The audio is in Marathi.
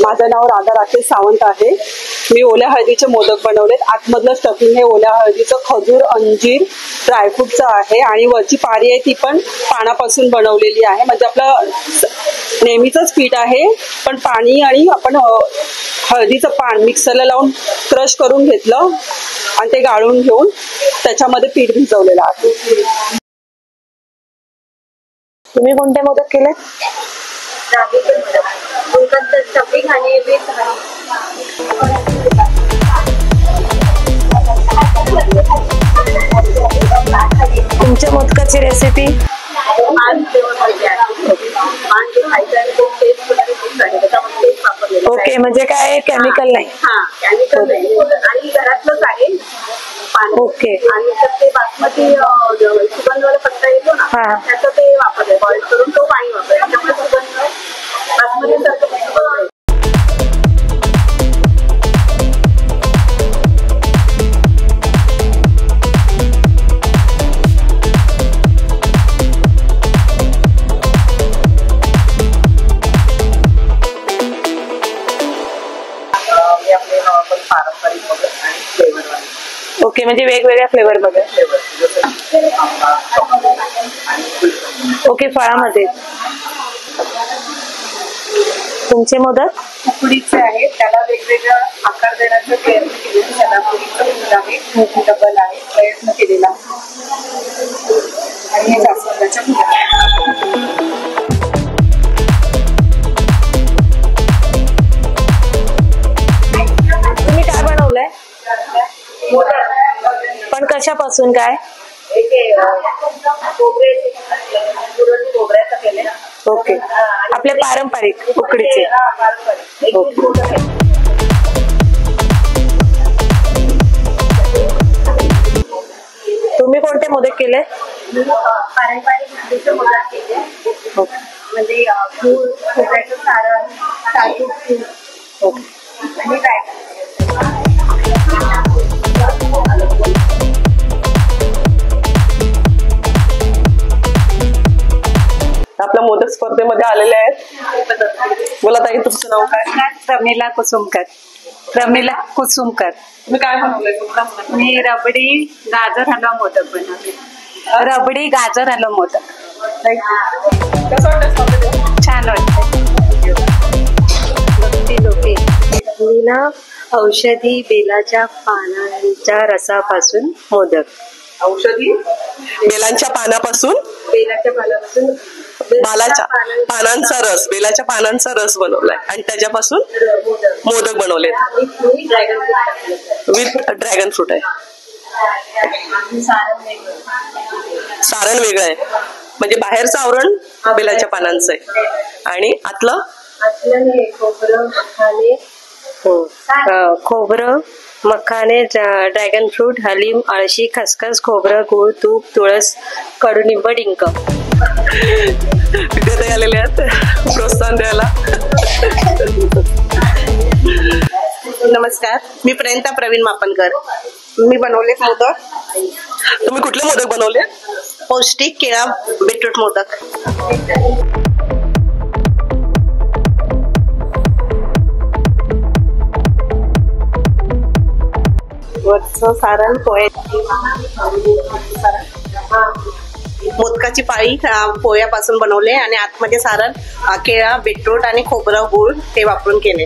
माझं नाव राधा राकेश सावंत आहे। मी ओल्या हळदीचे मोदक बनवलेत। आतमधलं स्टफिंग हे ओल्या हळदीचं खजूर, अंजीर, ड्रायफ्रूटचं आहे आणि वरची पारी आहे ती पण पानापासून बनवलेली आहे। म्हणजे आपलं नेहमीचंच पीठ आहे, पण पाणी आणि आपण हळदीचं पान मिक्सरला लावून क्रश करून घेतलं आणि ते गाळून घेऊन त्याच्यामध्ये पीठ भिजवलेलं आहे। तुम्ही कोणते मोदक केले? तुमच्या मोदकाची रेसिपी? ओके, म्हणजे काय केमिकल नाही? केमिकल नाही आणि घरातलंच आहे। ओके, आणि ते बासमती सुगंधवाला पत्ता येतो ना, त्याचं ते वापरले बॉइल करून तो पाणी वापरले, त्यामुळे सुगंध बासमती सारखं। ओके, म्हणजे वेगवेगळ्या फ्लेवर मध्ये। ओके, फळामध्ये तुमचे मोदक उकडीचे आहेत, त्याला वेगवेगळा आकार देण्याचा प्रयत्न केला। त्याला उकडीचं फूल आहे, डबल आहे, प्रयत्न केलेला आणि हे जास्वंदाच्या फुलाचे। तुम्ही काय बनवलंय? पण कशापासून? काय खोबऱ्याचं केले। ओके, आपले पारंपरिक उकडीचे। तुम्ही कोणते मोदक केले? पारंपरिक उकडीचे मोदक केले, म्हणजे गूळ, खोबऱ्याचं सारण, काजू, आणि आपल्या मोदक स्पर्धेमध्ये आलेले आहेत। बोला ताई, तुमचं नाव काय? प्रमिला कुसुमकर। प्रमिला कुसुमकर। तुम्ही काय बनवलंय? मी रबडी गाजर हलवा मोदक बनवले। रबडी गाजर हलवा मोदक। कसं वाटतं? छान वाटतं। मी ना औषधी बेलाच्या पानांच्या रसापासून मोदक। औषधी बेलांच्या पानापासून? बेलाच्या पानापासून बालाच्या पानांचा रस, बेलाच्या पानांचा रस बनवलाय आणि त्याच्यापासून मोदक बनवलेत विथ ड्रॅगन फ्रूट आहे। सारण वेगळं आहे, म्हणजे बाहेरचं आवरण बेलाच्या पानांचं आहे आणि आतलं खोबरं, मखाने, ड्रॅगन फ्रूट, हलीम, अळशी, खसखस, खोबरं, गूळ, तूप, तुळस, कडुनिंब, डिंक। विद्यार्थी आलेले आहेत प्रोत्साहन द्यायला। नमस्कार, मी प्रियंका प्रवीण मापनकर। मी बनवले मोदक। तुम्ही कुठले मोदक बनवले? पौष्टिक केळा बीटरूट मोदक। वरचं सारण मोदकाची पाळी पोह्यापासून बनवले आणि आतमध्ये सारण केळा, बीटरूट आणि खोबरं, गूळ हे वापरून केले।